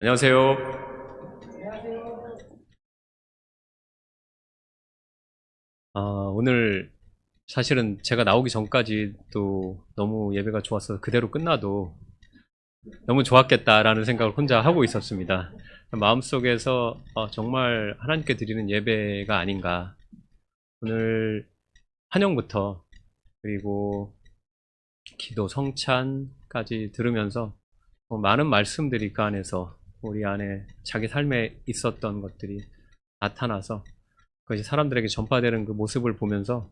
안녕하세요. 오늘 사실은 제가 나오기 전까지도 너무 예배가 좋아서 그대로 끝나도 너무 좋았겠다라는 생각을 혼자 하고 있었습니다. 마음속에서 정말 하나님께 드리는 예배가 아닌가. 오늘 환영부터 그리고 기도 성찬까지 들으면서 많은 말씀들이 그 안에서 우리 안에 자기 삶에 있었던 것들이 나타나서 그것이 사람들에게 전파되는 그 모습을 보면서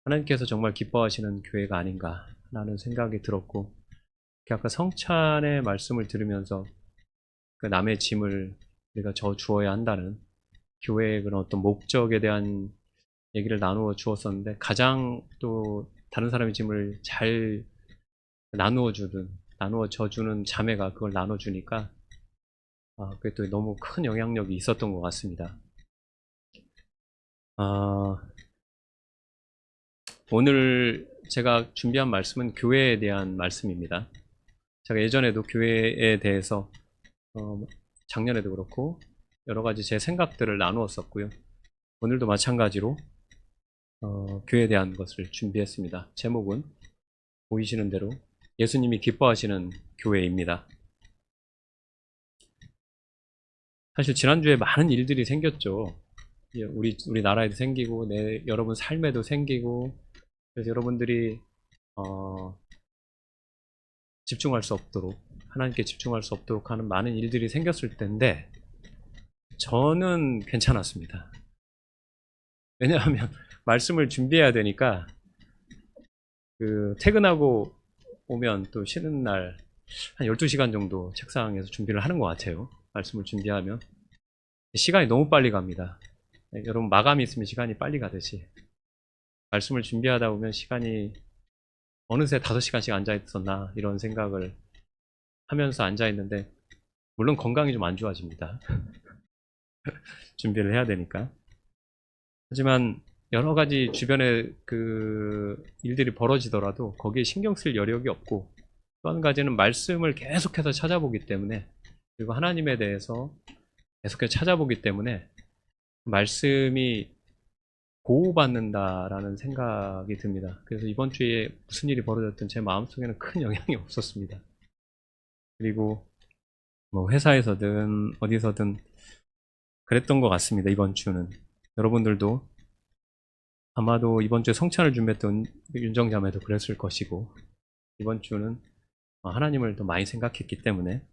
하나님께서 정말 기뻐하시는 교회가 아닌가라는 생각이 들었고, 아까 성찬의 말씀을 들으면서 그 남의 짐을 우리가 져 주어야 한다는 교회의 그런 어떤 목적에 대한 얘기를 나누어 주었었는데, 가장 또 다른 사람의 짐을 잘 나누어 져주는 자매가 그걸 나눠주니까 그게 또 너무 큰 영향력이 있었던 것 같습니다. 오늘 제가 준비한 말씀은 교회에 대한 말씀입니다. 제가 예전에도 교회에 대해서 작년에도 그렇고 여러 가지 제 생각들을 나누었었고요. 오늘도 마찬가지로 교회에 대한 것을 준비했습니다. 제목은 보이시는 대로 예수님이 기뻐하시는 교회입니다. 사실 지난주에 많은 일들이 생겼죠. 우리 나라에도 생기고 여러분 삶에도 생기고, 그래서 여러분들이 집중할 수 없도록, 하나님께 집중할 수 없도록 하는 많은 일들이 생겼을 텐데 저는 괜찮았습니다. 왜냐하면 말씀을 준비해야 되니까 퇴근하고 오면 또 쉬는 날 한 12시간 정도 책상에서 준비를 하는 것 같아요. 말씀을 준비하면 시간이 너무 빨리 갑니다. 여러분 마감이 있으면 시간이 빨리 가듯이 말씀을 준비하다 보면 시간이 어느새 5시간씩 앉아 있었나 이런 생각을 하면서 앉아 있는데, 물론 건강이 좀 안 좋아집니다. 준비를 해야 되니까. 하지만 여러 가지 주변에 그 일들이 벌어지더라도 거기에 신경 쓸 여력이 없고, 또 한 가지는 말씀을 계속해서 찾아보기 때문에, 그리고 하나님에 대해서 계속해서 찾아보기 때문에 말씀이 보호받는다라는 생각이 듭니다. 그래서 이번 주에 무슨 일이 벌어졌든 제 마음속에는 큰 영향이 없었습니다. 그리고 뭐 회사에서든 어디서든 그랬던 것 같습니다. 이번 주는 여러분들도 아마도 이번 주에 성찬을 준비했던 윤정자매도 그랬을 것이고, 이번 주는 하나님을 더 많이 생각했기 때문에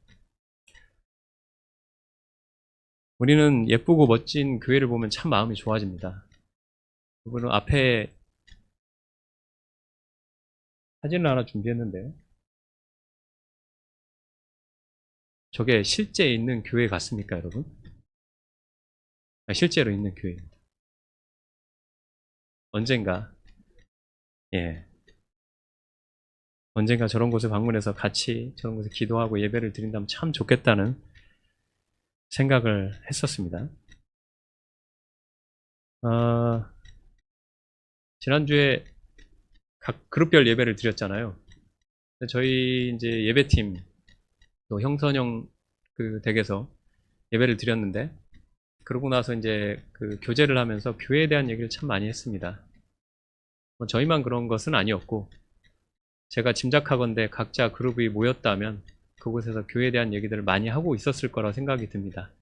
우리는 예쁘고 멋진 교회를 보면 참 마음이 좋아집니다. 그리고 앞에 사진을 하나 준비했는데, 저게 실제 있는 교회 같습니까, 여러분? 실제로 있는 교회입니다. 언젠가, 예, 언젠가 저런 곳에 방문해서 같이 저런 곳에 기도하고 예배를 드린다면 참 좋겠다는 생각을 했었습니다. 지난주에 각 그룹별 예배를 드렸잖아요. 저희 이제 예배팀 또 형선형 그 댁에서 예배를 드렸는데, 그러고 나서 이제 그 교제를 하면서 교회에 대한 얘기를 참 많이 했습니다. 뭐 저희만 그런 것은 아니었고, 제가 짐작하건대 각자 그룹이 모였다면 그곳에서 교회에 대한 얘기들을 많이 하고 있었을 거라 생각이 듭니다.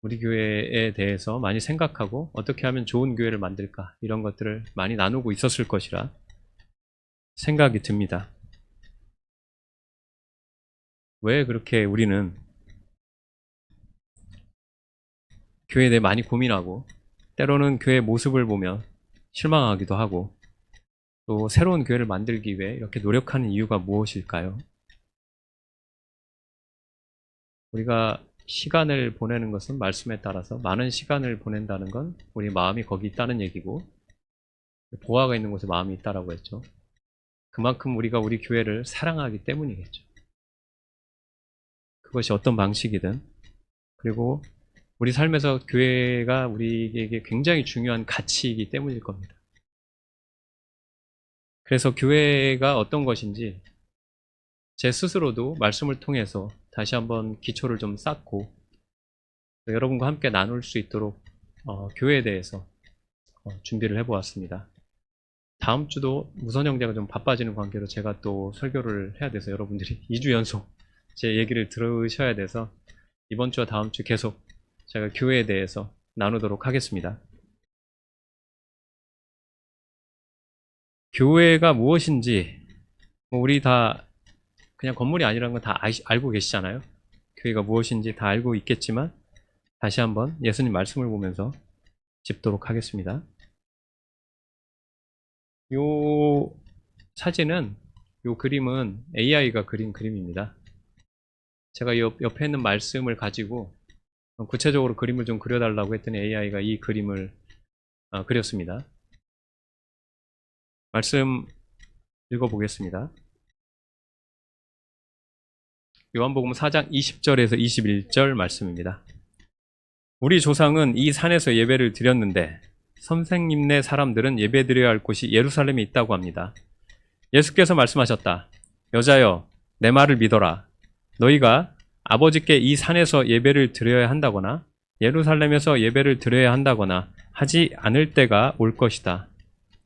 우리 교회에 대해서 많이 생각하고 어떻게 하면 좋은 교회를 만들까, 이런 것들을 많이 나누고 있었을 것이라 생각이 듭니다. 왜 그렇게 우리는 교회에 대해 많이 고민하고, 때로는 교회의 모습을 보며 실망하기도 하고, 또 새로운 교회를 만들기 위해 이렇게 노력하는 이유가 무엇일까요? 우리가 시간을 보내는 것은 말씀에 따라서 많은 시간을 보낸다는 건 우리 마음이 거기 있다는 얘기고, 보화가 있는 곳에 마음이 있다라고 했죠. 그만큼 우리가 우리 교회를 사랑하기 때문이겠죠. 그것이 어떤 방식이든. 그리고 우리 삶에서 교회가 우리에게 굉장히 중요한 가치이기 때문일 겁니다. 그래서 교회가 어떤 것인지 제 스스로도 말씀을 통해서 다시 한번 기초를 좀 쌓고 여러분과 함께 나눌 수 있도록 교회에 대해서 준비를 해보았습니다. 다음 주도 무선 형제가 좀 바빠지는 관계로 제가 또 설교를 해야 돼서 여러분들이 2주 연속 제 얘기를 들으셔야 돼서 이번 주와 다음 주 계속 제가 교회에 대해서 나누도록 하겠습니다. 교회가 무엇인지 우리 다 그냥 건물이 아니라는 건 다 알고 계시잖아요. 교회가 무엇인지 다 알고 있겠지만 다시 한번 예수님 말씀을 보면서 짚도록 하겠습니다. 요 사진은, 요 그림은 AI가 그린 그림입니다. 제가 옆에 있는 말씀을 가지고 구체적으로 그림을 좀 그려달라고 했더니 AI가 이 그림을 그렸습니다. 말씀 읽어보겠습니다. 요한복음 4장 20절에서 21절 말씀입니다. 우리 조상은 이 산에서 예배를 드렸는데 선생님네 사람들은 예배드려야 할 곳이 예루살렘에 있다고 합니다. 예수께서 말씀하셨다. 여자여, 내 말을 믿어라. 너희가 아버지께 이 산에서 예배를 드려야 한다거나 예루살렘에서 예배를 드려야 한다거나 하지 않을 때가 올 것이다.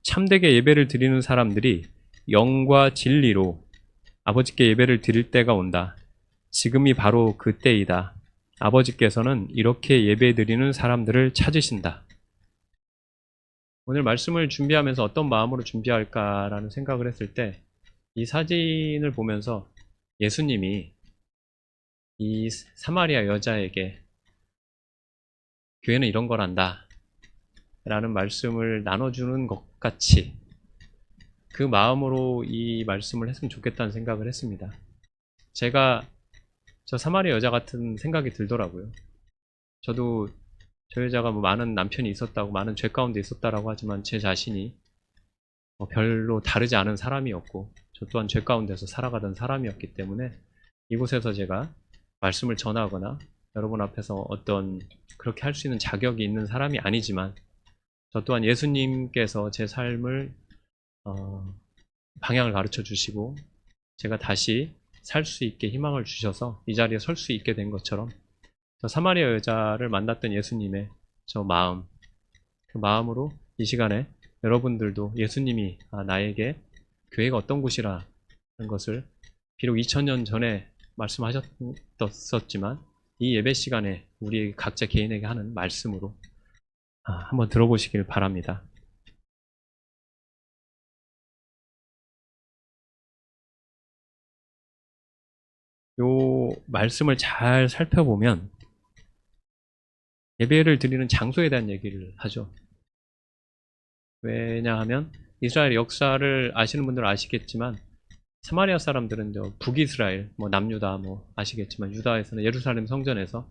참되게 예배를 드리는 사람들이 영과 진리로 아버지께 예배를 드릴 때가 온다. 지금이 바로 그 때이다. 아버지께서는 이렇게 예배드리는 사람들을 찾으신다. 오늘 말씀을 준비하면서 어떤 마음으로 준비할까라는 생각을 했을 때 이 사진을 보면서 예수님이 이 사마리아 여자에게 교회는 이런 거란다 라는 말씀을 나눠주는 것 같이 그 마음으로 이 말씀을 했으면 좋겠다는 생각을 했습니다. 제가 저 사마리아 여자 같은 생각이 들더라고요. 저도 저 여자가 뭐 많은 남편이 있었다고, 많은 죄 가운데 있었다라고 하지만 제 자신이 별로 다르지 않은 사람이었고 저 또한 죄 가운데서 살아가던 사람이었기 때문에 이곳에서 제가 말씀을 전하거나 여러분 앞에서 어떤 그렇게 할 수 있는 자격이 있는 사람이 아니지만 저 또한 예수님께서 제 삶을 방향을 가르쳐 주시고 제가 다시 살 수 있게 희망을 주셔서 이 자리에 설 수 있게 된 것처럼 저 사마리아 여자를 만났던 예수님의 저 마음, 그 마음으로 이 시간에 여러분들도 예수님이 나에게 교회가 어떤 곳이라는 것을 비록 2000년 전에 말씀하셨었지만 이 예배 시간에 우리 각자 개인에게 하는 말씀으로 한번 들어보시길 바랍니다. 요 말씀을 잘 살펴보면 예배를 드리는 장소에 대한 얘기를 하죠. 왜냐하면 이스라엘 역사를 아시는 분들은 아시겠지만 사마리아 사람들은 북이스라엘, 남유다 아시겠지만 유다에서는 예루살렘 성전에서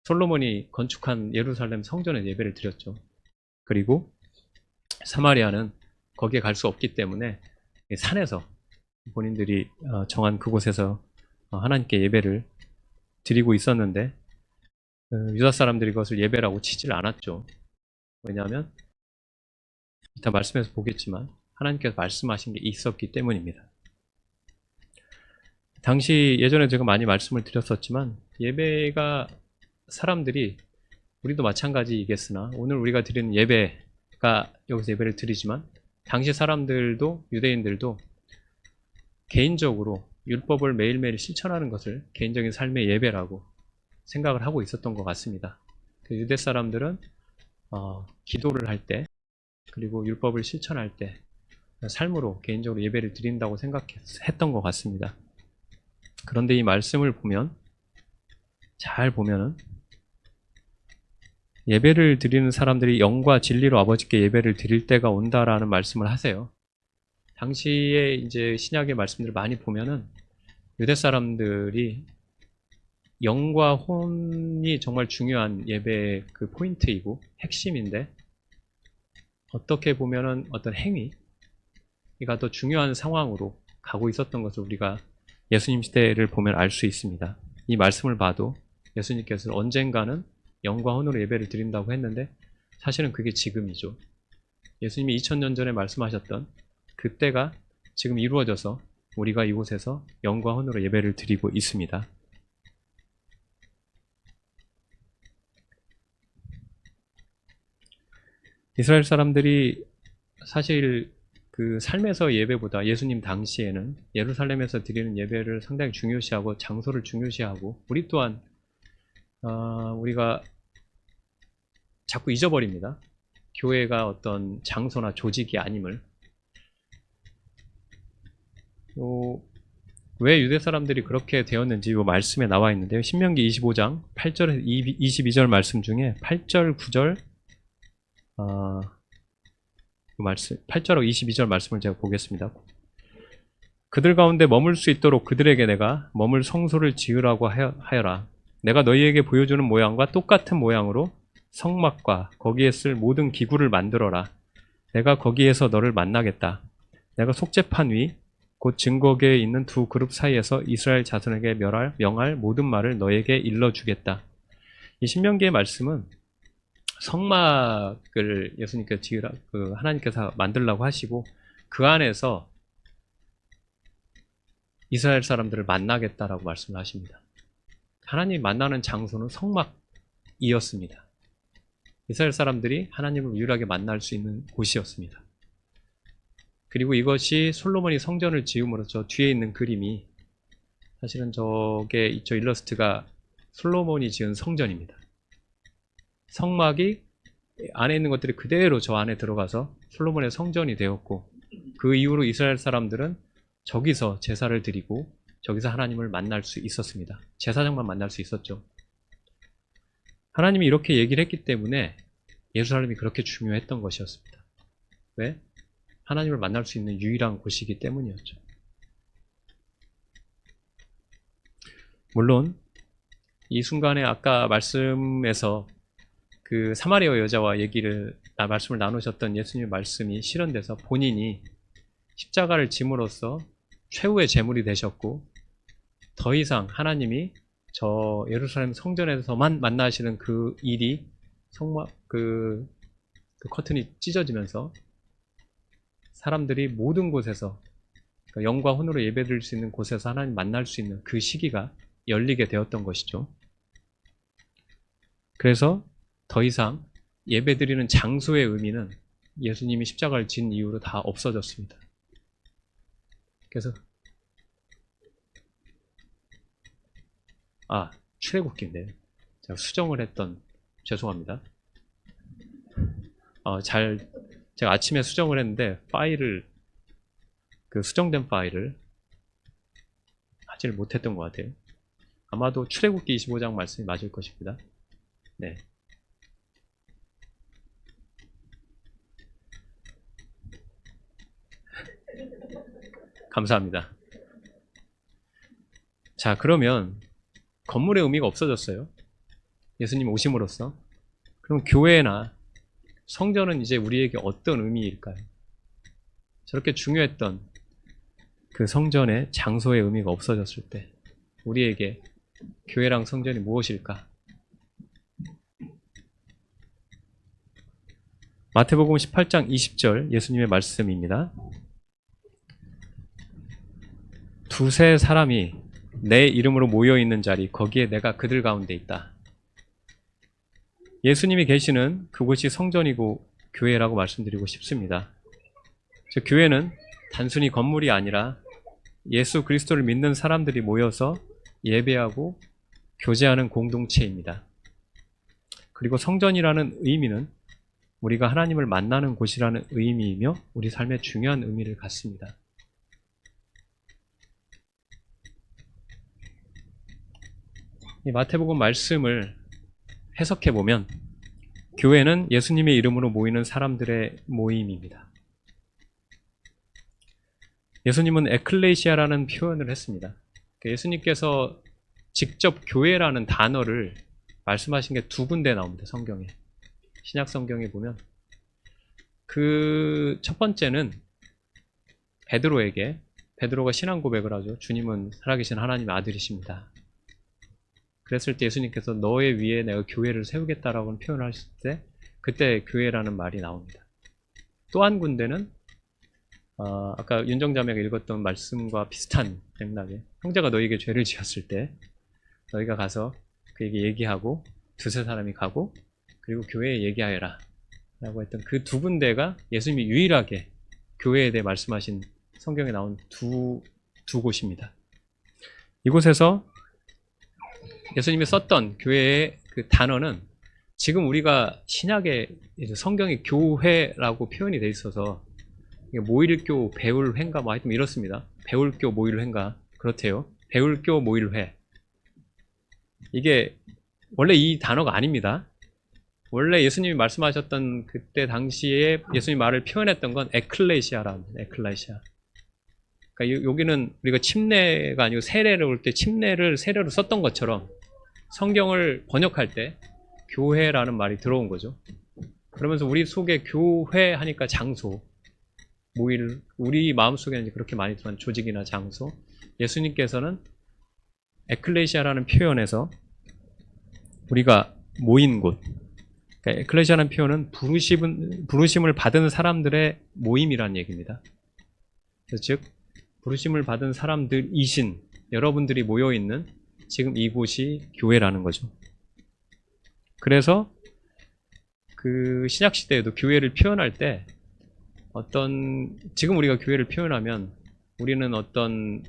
솔로몬이 건축한 예루살렘 성전에 예배를 드렸죠. 그리고 사마리아는 거기에 갈 수 없기 때문에 산에서 본인들이 정한 그곳에서 하나님께 예배를 드리고 있었는데 유다 사람들이 그것을 예배라고 치질 않았죠. 왜냐하면 이따 말씀에서 보겠지만 하나님께서 말씀하신 게 있었기 때문입니다. 당시 예전에 제가 많이 말씀을 드렸었지만 예배가 사람들이 우리도 마찬가지이겠으나 오늘 우리가 드리는 예배가 여기서 예배를 드리지만 당시 사람들도 유대인들도 개인적으로 율법을 매일매일 실천하는 것을 개인적인 삶의 예배라고 생각을 하고 있었던 것 같습니다. 유대 사람들은 기도를 할 때 그리고 율법을 실천할 때 삶으로 개인적으로 예배를 드린다고 생각했던 것 같습니다. 그런데 이 말씀을 보면 잘 보면은 예배를 드리는 사람들이 영과 진리로 아버지께 예배를 드릴 때가 온다라는 말씀을 하세요. 당시에 이제 신약의 말씀들을 많이 보면은 유대 사람들이 영과 혼이 정말 중요한 예배의 그 포인트이고 핵심인데 어떻게 보면은 어떤 행위가 더 중요한 상황으로 가고 있었던 것을 우리가 예수님 시대를 보면 알 수 있습니다. 이 말씀을 봐도 예수님께서 언젠가는 영과 혼으로 예배를 드린다고 했는데 사실은 그게 지금이죠. 예수님이 2000년 전에 말씀하셨던 그때가 지금 이루어져서 우리가 이곳에서 영과 혼으로 예배를 드리고 있습니다. 이스라엘 사람들이 사실 그 삶에서 예배보다 예수님 당시에는 예루살렘에서 드리는 예배를 상당히 중요시하고 장소를 중요시하고 우리 또한 우리가 자꾸 잊어버립니다. 교회가 어떤 장소나 조직이 아님을. 왜 유대 사람들이 그렇게 되었는지 이 말씀에 나와 있는데요. 신명기 25장 8절에서 22절 말씀 중에 8절, 9절 그 말씀 8절하고 22절 말씀을 제가 보겠습니다. 그들 가운데 머물 수 있도록 그들에게 내가 머물 성소를 지으라고 하여라. 내가 너희에게 보여주는 모양과 똑같은 모양으로 성막과 거기에 쓸 모든 기구를 만들어라. 내가 거기에서 너를 만나겠다. 내가 속죄판 위 곧 증거계에 있는 두 그룹 사이에서 이스라엘 자손에게 명할 모든 말을 너에게 일러주겠다. 이 신명기의 말씀은 성막을 예수님께서 하나님께서 만들라고 하시고 그 안에서 이스라엘 사람들을 만나겠다라고 말씀을 하십니다. 하나님 만나는 장소는 성막이었습니다. 이스라엘 사람들이 하나님을 유일하게 만날 수 있는 곳이었습니다. 그리고 이것이 솔로몬이 성전을 지음으로써 뒤에 있는 그림이 사실은 저 일러스트가 솔로몬이 지은 성전입니다. 성막이 안에 있는 것들이 그대로 저 안에 들어가서 솔로몬의 성전이 되었고 그 이후로 이스라엘 사람들은 저기서 제사를 드리고 저기서 하나님을 만날 수 있었습니다. 제사장만 만날 수 있었죠. 하나님이 이렇게 얘기를 했기 때문에 예루살렘이 그렇게 중요했던 것이었습니다. 왜? 하나님을 만날 수 있는 유일한 곳이기 때문이었죠. 물론 이 순간에 아까 말씀에서 그 사마리아 여자와 말씀을 나누셨던 예수님의 말씀이 실현돼서 본인이 십자가를 짐으로써 최후의 제물이 되셨고 더 이상 하나님이 저 예루살렘 성전에서만 만나시는 그 일이 그 커튼이 찢어지면서 사람들이 모든 곳에서 그러니까 영과 혼으로 예배드릴 수 있는 곳에서 하나님 만날 수 있는 그 시기가 열리게 되었던 것이죠. 그래서 더 이상 예배드리는 장소의 의미는 예수님이 십자가를 진 이후로 다 없어졌습니다. 그래서 출애굽기인데 제가 수정을 했던 죄송합니다. 제가 아침에 수정을 했는데 수정된 파일을 하지를 못했던 것 같아요. 아마도 출애굽기 25장 말씀이 맞을 것입니다. 네. 감사합니다. 자, 그러면 건물의 의미가 없어졌어요. 예수님 오심으로써. 그럼 교회나 성전은 이제 우리에게 어떤 의미일까요? 저렇게 중요했던 그 성전의 장소의 의미가 없어졌을 때 우리에게 교회랑 성전이 무엇일까? 마태복음 18장 20절 예수님의 말씀입니다. 두세 사람이 내 이름으로 모여있는 자리 거기에 내가 그들 가운데 있다. 예수님이 계시는 그곳이 성전이고 교회라고 말씀드리고 싶습니다. 교회는 단순히 건물이 아니라 예수 그리스도를 믿는 사람들이 모여서 예배하고 교제하는 공동체입니다. 그리고 성전이라는 의미는 우리가 하나님을 만나는 곳이라는 의미이며 우리 삶에 중요한 의미를 갖습니다. 이 마태복음 말씀을 해석해보면 교회는 예수님의 이름으로 모이는 사람들의 모임입니다. 예수님은 에클레시아라는 표현을 했습니다. 예수님께서 직접 교회라는 단어를 말씀하신 게 두 군데 나옵니다. 성경에. 신약 성경에 보면 그 첫 번째는 베드로가 신앙 고백을 하죠. 주님은 살아계신 하나님의 아들이십니다. 그랬을 때 예수님께서 너의 위에 내가 교회를 세우겠다라고 표현을 하실 때 그때 교회라는 말이 나옵니다. 또 한 군데는 아까 윤정자매가 읽었던 말씀과 비슷한 맥락에 형제가 너에게 죄를 지었을 때 너희가 가서 그에게 얘기하고 두세 사람이 가고 그리고 교회에 얘기하여라 라고 했던 그 두 군데가 예수님이 유일하게 교회에 대해 말씀하신 성경에 나온 두 곳입니다. 이곳에서 예수님이 썼던 교회의 그 단어는 지금 우리가 신약의 성경의 교회라고 표현이 돼 있어서 모일교, 배울회인가 뭐 하여튼 이렇습니다. 배울교, 모일회인가 그렇대요. 배울교, 모일회. 이게 원래 이 단어가 아닙니다. 원래 예수님이 말씀하셨던 그때 당시에 예수님 말을 표현했던 건 에클레시아라는 에클레시아. 그러니까 여기는 우리가 침례가 아니고 세례를 올 때 침례를 세례로 썼던 것처럼 성경을 번역할 때 교회라는 말이 들어온 거죠. 그러면서 우리 속에 교회 하니까 장소, 모일, 우리 마음속에는 이제 그렇게 많이 들어간 조직이나 장소. 예수님께서는 에클레시아라는 표현에서 우리가 모인 곳, 그러니까 에클레시아라는 표현은 부르심을 받은 사람들의 모임이라는 얘기입니다. 그래서 즉 부르심을 받은 사람들이신 여러분들이 모여있는 지금 이곳이 교회라는 거죠. 그래서 그 신약시대에도 교회를 표현할 때 지금 우리가 교회를 표현하면 우리는 어떤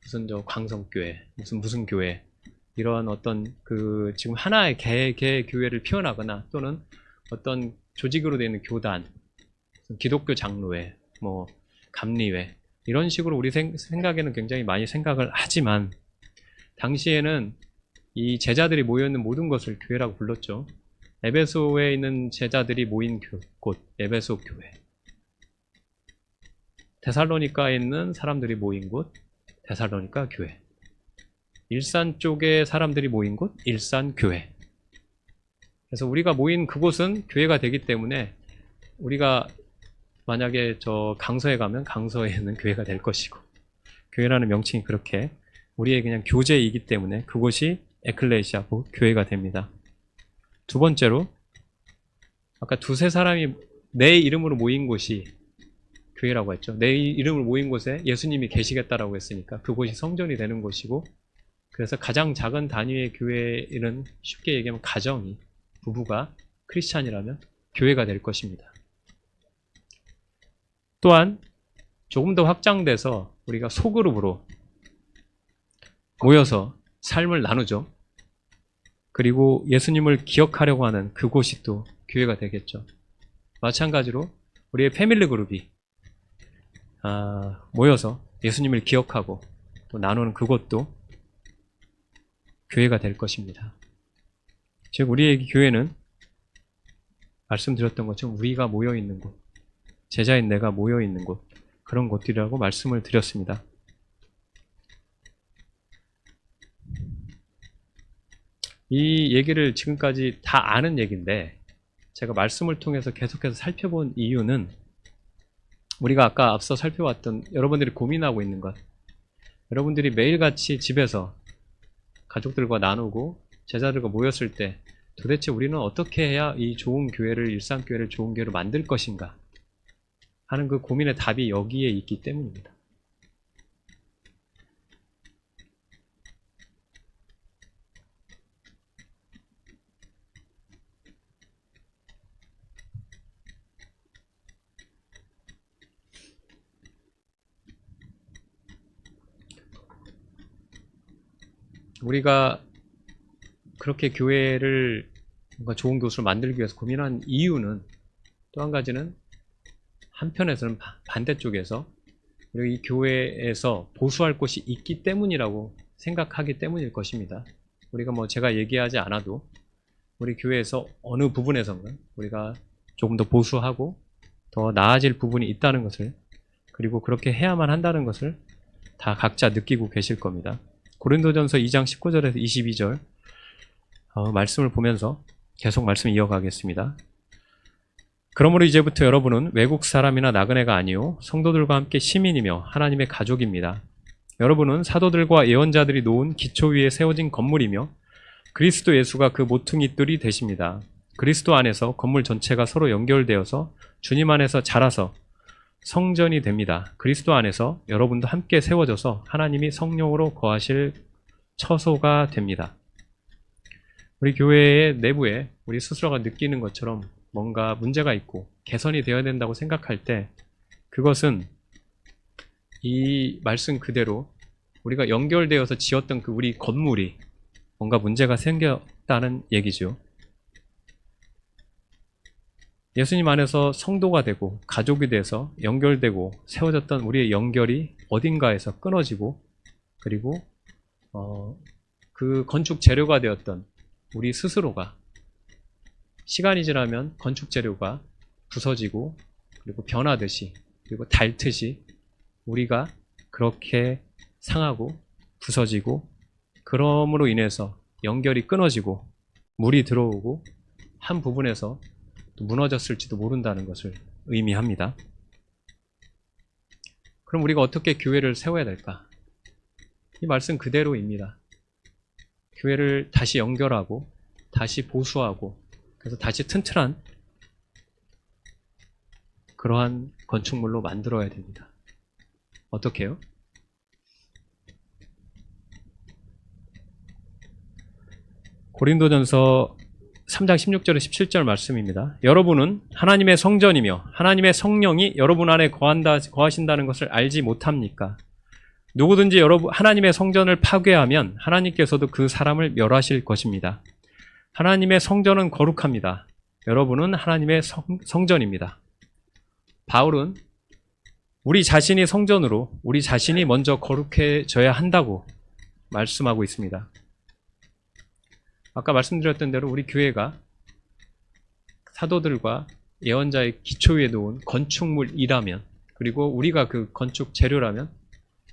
무슨 광성교회, 무슨 교회, 이러한 어떤 지금 하나의 개 교회를 표현하거나 또는 어떤 조직으로 되어 있는 교단, 기독교 장로회, 뭐 감리회, 이런 식으로 우리 생각에는 굉장히 많이 생각을 하지만 당시에는 이 제자들이 모여있는 모든 것을 교회라고 불렀죠. 에베소에 있는 제자들이 모인 곳, 에베소 교회. 데살로니카에 있는 사람들이 모인 곳, 데살로니카 교회. 일산 쪽에 사람들이 모인 곳, 일산 교회. 그래서 우리가 모인 그곳은 교회가 되기 때문에 우리가 만약에 저 강서에 가면 강서에 있는 교회가 될 것이고, 교회라는 명칭이 그렇게 우리의 그냥 교제이기 때문에 그곳이 에클레시아고 교회가 됩니다. 두 번째로 아까 두세 사람이 내 이름으로 모인 곳이 교회라고 했죠. 내 이름을 모인 곳에 예수님이 계시겠다라고 했으니까 그곳이 성전이 되는 곳이고, 그래서 가장 작은 단위의 교회는 쉽게 얘기하면 가정이, 부부가 크리스찬이라면 교회가 될 것입니다. 또한 조금 더 확장돼서 우리가 소그룹으로 모여서 삶을 나누죠. 그리고 예수님을 기억하려고 하는 그곳이 또 교회가 되겠죠. 마찬가지로 우리의 패밀리 그룹이 모여서 예수님을 기억하고 또 나누는 그것도 교회가 될 것입니다. 즉 우리의 교회는 말씀드렸던 것처럼 우리가 모여있는 곳, 제자인 내가 모여있는 곳, 그런 곳들이라고 말씀을 드렸습니다. 이 얘기를 지금까지 다 아는 얘기인데 제가 말씀을 통해서 계속해서 살펴본 이유는 우리가 아까 앞서 살펴봤던 여러분들이 고민하고 있는 것, 여러분들이 매일같이 집에서 가족들과 나누고 제자들과 모였을 때 도대체 우리는 어떻게 해야 이 좋은 교회를, 일상교회를 좋은 교회로 만들 것인가 하는 그 고민의 답이 여기에 있기 때문입니다. 우리가 그렇게 교회를 뭔가 좋은 교수를 만들기 위해서 고민한 이유는 또 한 가지는 한편에서는 반대쪽에서 우리가 이 교회에서 보수할 곳이 있기 때문이라고 생각하기 때문일 것입니다. 우리가 뭐 제가 얘기하지 않아도 우리 교회에서 어느 부분에선가 우리가 조금 더 보수하고 더 나아질 부분이 있다는 것을, 그리고 그렇게 해야만 한다는 것을 다 각자 느끼고 계실 겁니다. 고린도전서 2장 19절에서 22절 말씀을 보면서 계속 말씀 이어가겠습니다. 그러므로 이제부터 여러분은 외국 사람이나 나그네가 아니요 성도들과 함께 시민이며 하나님의 가족입니다. 여러분은 사도들과 예언자들이 놓은 기초 위에 세워진 건물이며 그리스도 예수가 그 모퉁이돌이 되십니다. 그리스도 안에서 건물 전체가 서로 연결되어서 주님 안에서 자라서 성전이 됩니다. 그리스도 안에서 여러분도 함께 세워져서 하나님이 성령으로 거하실 처소가 됩니다. 우리 교회의 내부에 우리 스스로가 느끼는 것처럼 뭔가 문제가 있고 개선이 되어야 된다고 생각할 때 그것은 이 말씀 그대로 우리가 연결되어서 지었던 그 우리 건물이 뭔가 문제가 생겼다는 얘기죠. 예수님 안에서 성도가 되고 가족이 돼서 연결되고 세워졌던 우리의 연결이 어딘가에서 끊어지고 그리고 그 건축 재료가 되었던 우리 스스로가 시간이 지나면 건축 재료가 부서지고 그리고 변하듯이 그리고 닳듯이 우리가 그렇게 상하고 부서지고 그럼으로 인해서 연결이 끊어지고 물이 들어오고 한 부분에서 무너졌을지도 모른다는 것을 의미합니다. 그럼 우리가 어떻게 교회를 세워야 될까? 이 말씀 그대로입니다. 교회를 다시 연결하고 다시 보수하고 그래서 다시 튼튼한 그러한 건축물로 만들어야 됩니다. 어떻게 해요? 고린도전서 3장 16절에 17절 말씀입니다. 여러분은 하나님의 성전이며 하나님의 성령이 여러분 안에 거하신다는 것을 알지 못합니까? 누구든지 하나님의 성전을 파괴하면 하나님께서도 그 사람을 멸하실 것입니다. 하나님의 성전은 거룩합니다. 여러분은 하나님의 성전입니다. 바울은 우리 자신이 성전으로 우리 자신이 먼저 거룩해져야 한다고 말씀하고 있습니다. 아까 말씀드렸던 대로 우리 교회가 사도들과 예언자의 기초 위에 놓은 건축물이라면 그리고 우리가 그 건축 재료라면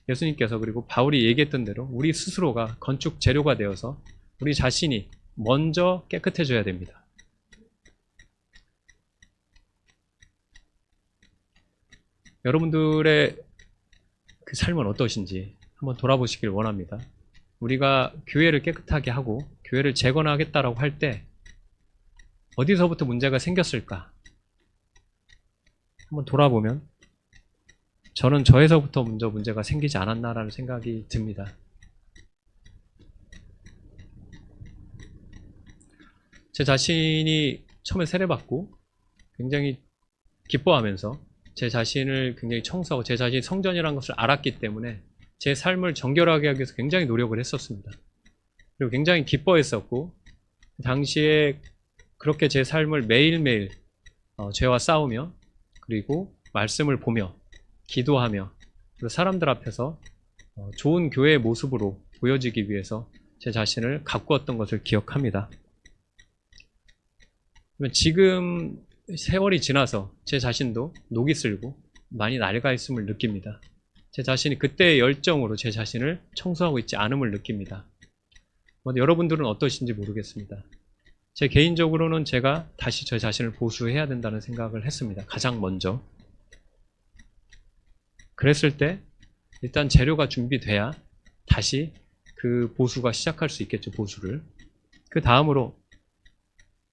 예수님께서 그리고 바울이 얘기했던 대로 우리 스스로가 건축 재료가 되어서 우리 자신이 먼저 깨끗해져야 됩니다. 여러분들의 그 삶은 어떠신지 한번 돌아보시길 원합니다. 우리가 교회를 깨끗하게 하고 교회를 재건하겠다라고 할 때 어디서부터 문제가 생겼을까? 한번 돌아보면 저는 저에서부터 먼저 문제가 생기지 않았나라는 생각이 듭니다. 제 자신이 처음에 세례받고 굉장히 기뻐하면서 제 자신을 굉장히 청소하고 제 자신이 성전이라는 것을 알았기 때문에 제 삶을 정결하게 하기 위해서 굉장히 노력을 했었습니다. 그리고 굉장히 기뻐했었고 당시에 그렇게 제 삶을 매일매일 죄와 싸우며 그리고 말씀을 보며 기도하며 그리고 사람들 앞에서 좋은 교회의 모습으로 보여지기 위해서 제 자신을 가꾸었던 것을 기억합니다. 지금 세월이 지나서 제 자신도 녹이 슬고 많이 낡아 있음을 느낍니다. 제 자신이 그때의 열정으로 제 자신을 청소하고 있지 않음을 느낍니다. 여러분들은 어떠신지 모르겠습니다. 제 개인적으로는 제가 다시 제 자신을 보수해야 된다는 생각을 했습니다. 가장 먼저. 그랬을 때 일단 재료가 준비돼야 다시 그 보수가 시작할 수 있겠죠. 보수를. 그 다음으로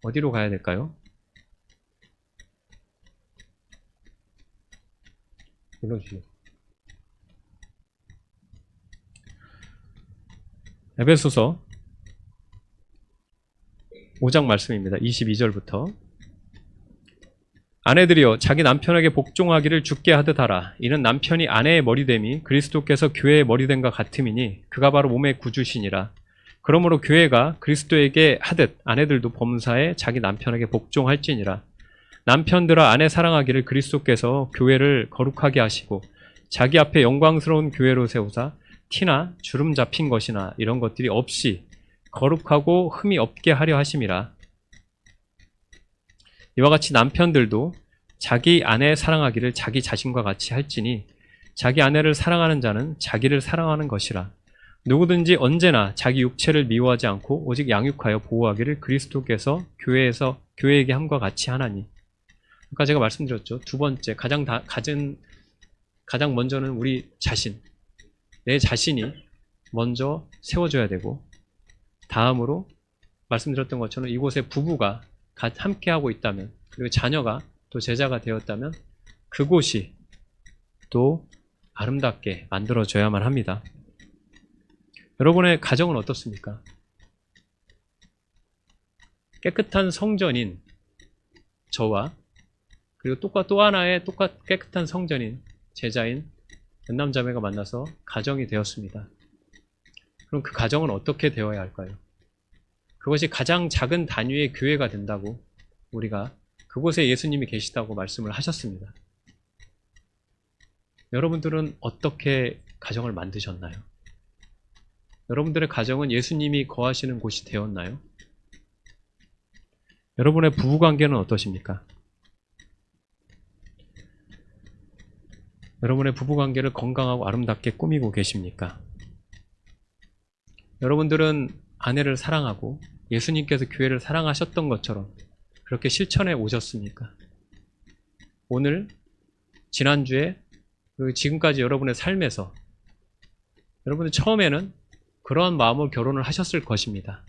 어디로 가야 될까요? 눌러주시죠. 에베소서 5장 말씀입니다. 22절부터 아내들이여 자기 남편에게 복종하기를 주께 하듯 하라. 이는 남편이 아내의 머리됨이 그리스도께서 교회의 머리됨과 같음이니 그가 바로 몸의 구주시니라. 그러므로 교회가 그리스도에게 하듯 아내들도 범사에 자기 남편에게 복종할지니라. 남편들아 아내 사랑하기를 그리스도께서 교회를 거룩하게 하시고 자기 앞에 영광스러운 교회로 세우사 티나 주름 잡힌 것이나 이런 것들이 없이 거룩하고 흠이 없게 하려 하심이라. 이와 같이 남편들도 자기 아내 사랑하기를 자기 자신과 같이 할지니 자기 아내를 사랑하는 자는 자기를 사랑하는 것이라. 누구든지 언제나 자기 육체를 미워하지 않고 오직 양육하여 보호하기를 그리스도께서 교회에게 함과 같이 하나니. 아까 제가 말씀드렸죠. 두 번째 가장 먼저는 우리 자신, 내 자신이 먼저 세워줘야 되고 다음으로 말씀드렸던 것처럼 이곳에 부부가 함께하고 있다면 그리고 자녀가 또 제자가 되었다면 그곳이 모습도 아름답게 만들어져야만 합니다. 여러분의 가정은 어떻습니까? 깨끗한 성전인 저와 그리고 또 하나의 깨끗한 성전인 제자인 연남자매가 만나서 가정이 되었습니다. 그럼 그 가정은 어떻게 되어야 할까요? 그것이 가장 작은 단위의 교회가 된다고 우리가 그곳에 예수님이 계시다고 말씀을 하셨습니다. 여러분들은 어떻게 가정을 만드셨나요? 여러분들의 가정은 예수님이 거하시는 곳이 되었나요? 여러분의 부부관계는 어떠십니까? 여러분의 부부관계를 건강하고 아름답게 꾸미고 계십니까? 여러분들은 아내를 사랑하고 예수님께서 교회를 사랑하셨던 것처럼 그렇게 실천해 오셨습니까? 오늘, 지난주에, 그리고 지금까지 여러분의 삶에서 여러분들 처음에는 그러한 마음으로 결혼을 하셨을 것입니다.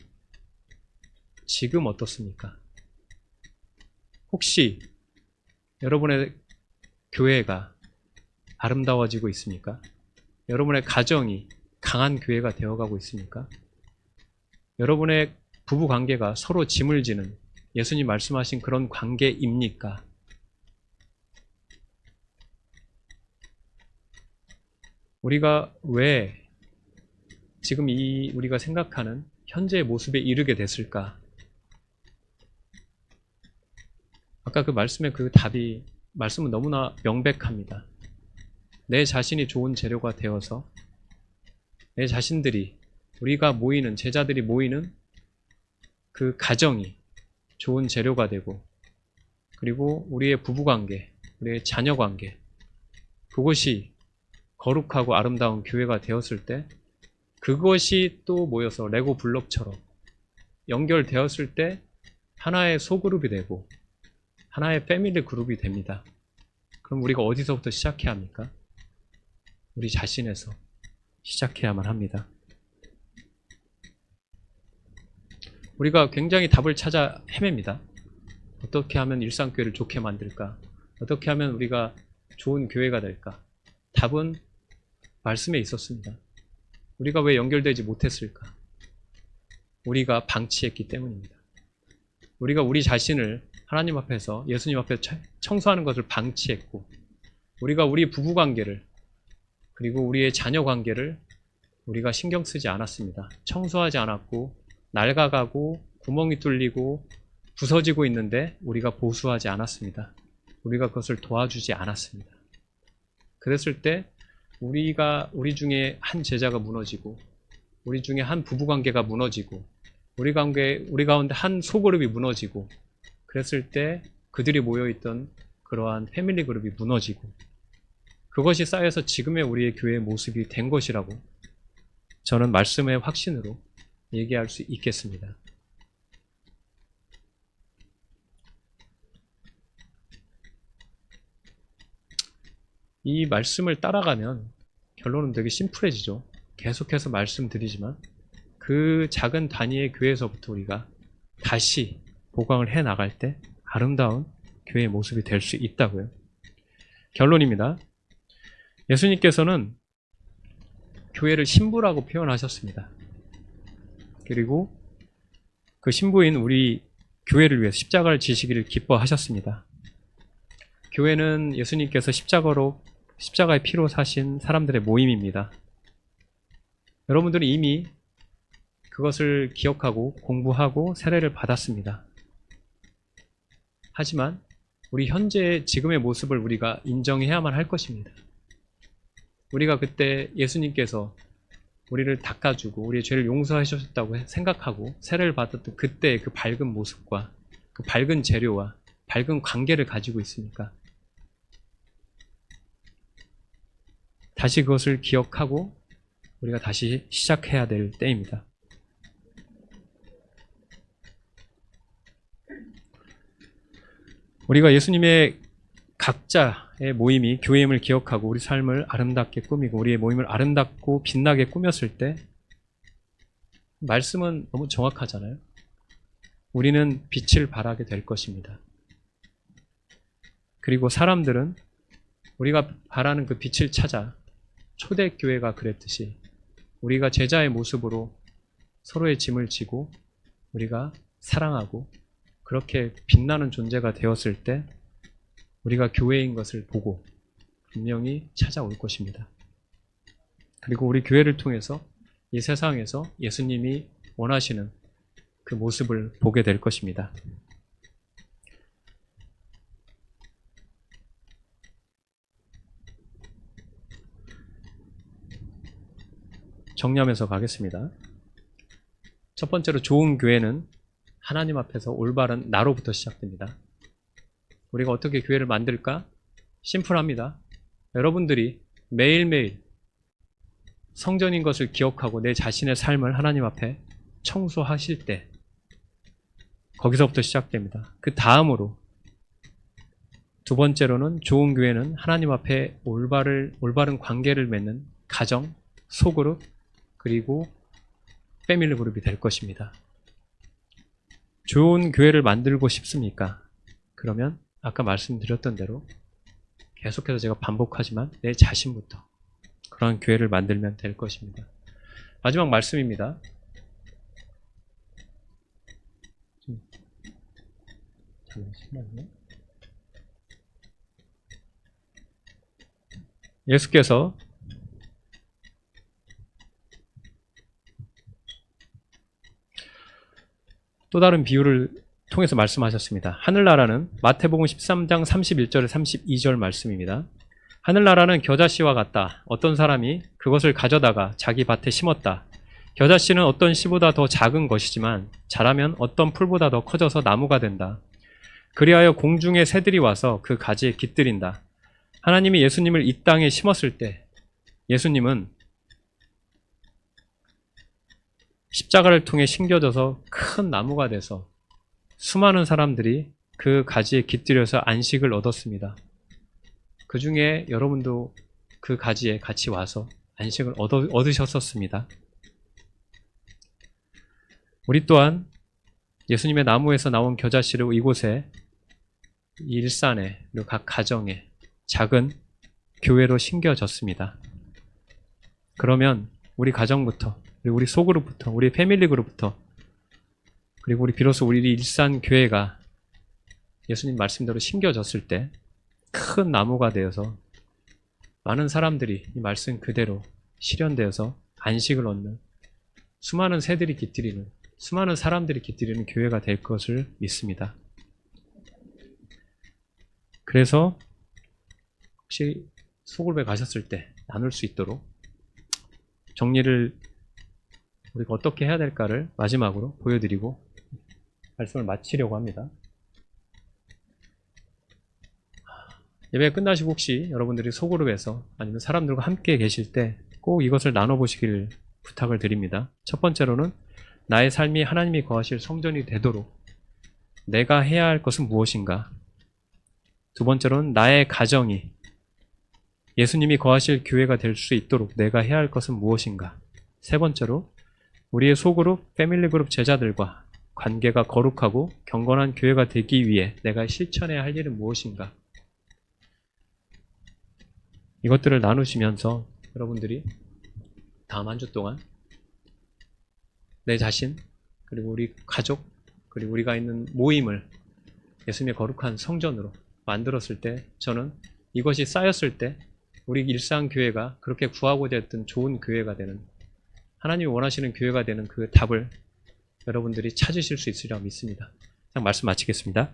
지금 어떻습니까? 혹시 여러분의 교회가 아름다워지고 있습니까? 여러분의 가정이 강한 교회가 되어가고 있습니까? 여러분의 부부 관계가 서로 짐을 지는 예수님 말씀하신 그런 관계입니까? 우리가 왜 지금 우리가 생각하는 현재의 모습에 이르게 됐을까? 아까 그 말씀의 그 답이, 말씀은 너무나 명백합니다. 내 자신이 좋은 재료가 되어서 내 자신들이, 우리가 모이는, 제자들이 모이는 그 가정이 좋은 재료가 되고, 그리고 우리의 부부관계, 우리의 자녀관계, 그것이 거룩하고 아름다운 교회가 되었을 때, 그것이 또 모여서 레고 블록처럼 연결되었을 때 하나의 소그룹이 되고 하나의 패밀리 그룹이 됩니다. 그럼 우리가 어디서부터 시작해야 합니까? 우리 자신에서 시작해야만 합니다. 우리가 굉장히 답을 찾아 헤맵니다. 어떻게 하면 일상교회를 좋게 만들까? 어떻게 하면 우리가 좋은 교회가 될까? 답은 말씀에 있었습니다. 우리가 왜 연결되지 못했을까? 우리가 방치했기 때문입니다. 우리가 우리 자신을 하나님 앞에서, 예수님 앞에서 청소하는 것을 방치했고, 우리가 우리 부부관계를, 그리고 우리의 자녀관계를 우리가 신경 쓰지 않았습니다. 청소하지 않았고, 낡아가고 구멍이 뚫리고 부서지고 있는데 우리가 보수하지 않았습니다. 우리가 그것을 도와주지 않았습니다. 그랬을 때 우리 중에 한 제자가 무너지고, 우리 중에 한 부부관계가 무너지고, 우리 가운데 한 소그룹이 무너지고, 그랬을 때 그들이 모여있던 그러한 패밀리 그룹이 무너지고, 그것이 쌓여서 지금의 우리의 교회의 모습이 된 것이라고 저는 말씀의 확신으로 얘기할 수 있겠습니다. 이 말씀을 따라가면 결론은 되게 심플해지죠. 계속해서 말씀드리지만 그 작은 단위의 교회에서부터 우리가 다시 보강을 해 나갈 때 아름다운 교회의 모습이 될 수 있다고요. 결론입니다. 예수님께서는 교회를 신부라고 표현하셨습니다. 그리고 그 신부인 우리 교회를 위해 십자가를 지시기를 기뻐하셨습니다. 교회는 예수님께서 십자가의 피로 사신 사람들의 모임입니다. 여러분들은 이미 그것을 기억하고 공부하고 세례를 받았습니다. 하지만 우리 현재의 지금의 모습을 우리가 인정해야만 할 것입니다. 우리가 그때 예수님께서 우리를 닦아주고 우리의 죄를 용서해 주셨다고 생각하고 세례를 받았던 그때의 그 밝은 모습과 그 밝은 재료와 밝은 관계를 가지고 있으니까 다시 그것을 기억하고 우리가 다시 시작해야 될 때입니다. 우리가 예수님의 각자의 모임이 교회임을 기억하고 우리 삶을 아름답게 꾸미고 우리의 모임을 아름답고 빛나게 꾸몄을 때 말씀은 너무 정확하잖아요. 우리는 빛을 발하게 될 것입니다. 그리고 사람들은 우리가 바라는 그 빛을 찾아 초대교회가 그랬듯이 우리가 제자의 모습으로 서로의 짐을 지고 우리가 사랑하고 그렇게 빛나는 존재가 되었을 때 우리가 교회인 것을 보고 분명히 찾아올 것입니다. 그리고 우리 교회를 통해서 이 세상에서 예수님이 원하시는 그 모습을 보게 될 것입니다. 정리하면서 가겠습니다. 첫 번째로 좋은 교회는 하나님 앞에서 올바른 나로부터 시작됩니다. 우리가 어떻게 교회를 만들까? 심플합니다. 여러분들이 매일매일 성전인 것을 기억하고 내 자신의 삶을 하나님 앞에 청소하실 때 거기서부터 시작됩니다. 그 다음으로 두 번째로는 좋은 교회는 하나님 앞에 올바른 관계를 맺는 가정, 소그룹, 그리고 패밀리 그룹이 될 것입니다. 좋은 교회를 만들고 싶습니까? 그러면 아까 말씀드렸던 대로 계속해서 제가 반복하지만 내 자신부터 그런 교회를 만들면 될 것입니다. 마지막 말씀입니다. 잠시만요. 예수께서 또 다른 비유를 통해서 말씀하셨습니다. 하늘나라는 마태복음 13장 31절에 32절 말씀입니다. 하늘나라는 겨자씨와 같다. 어떤 사람이 그것을 가져다가 자기 밭에 심었다. 겨자씨는 어떤 씨보다 더 작은 것이지만 자라면 어떤 풀보다 더 커져서 나무가 된다. 그리하여 공중의 새들이 와서 그 가지에 깃들인다. 하나님이 예수님을 이 땅에 심었을 때 예수님은 십자가를 통해 심겨져서 큰 나무가 돼서 수많은 사람들이 그 가지에 깃들여서 안식을 얻었습니다. 그 중에 여러분도 그 가지에 같이 와서 안식을 얻으셨었습니다. 우리 또한 예수님의 나무에서 나온 겨자씨를 이곳에 일산에 그리고 각 가정에 작은 교회로 심겨졌습니다. 그러면 우리 가정부터 그리고 우리 소그룹부터 우리 패밀리 그룹부터 그리고 우리 비로소 우리 일산 교회가 예수님 말씀대로 심겨졌을 때 큰 나무가 되어서 많은 사람들이 이 말씀 그대로 실현되어서 안식을 얻는 수많은 새들이 깃들이는 수많은 사람들이 깃들이는 교회가 될 것을 믿습니다. 그래서 혹시 소그룹에 가셨을 때 나눌 수 있도록 정리를 우리가 어떻게 해야 될까를 마지막으로 보여드리고 말씀을 마치려고 합니다. 예배 끝나시고 혹시 여러분들이 소그룹에서 아니면 사람들과 함께 계실 때 꼭 이것을 나눠보시길 부탁을 드립니다. 첫 번째로는 나의 삶이 하나님이 거하실 성전이 되도록 내가 해야 할 것은 무엇인가? 두 번째로는 나의 가정이 예수님이 거하실 교회가 될 수 있도록 내가 해야 할 것은 무엇인가? 세 번째로 우리의 소그룹, 패밀리 그룹 제자들과 관계가 거룩하고 경건한 교회가 되기 위해 내가 실천해야 할 일은 무엇인가? 이것들을 나누시면서 여러분들이 다음 한 주 동안 내 자신, 그리고 우리 가족, 그리고 우리가 있는 모임을 예수님의 거룩한 성전으로 만들었을 때 저는 이것이 쌓였을 때 우리 일상교회가 그렇게 구하고자 했던 좋은 교회가 되는 하나님이 원하시는 교회가 되는 그 답을 여러분들이 찾으실 수 있으리라 믿습니다. 말씀 마치겠습니다.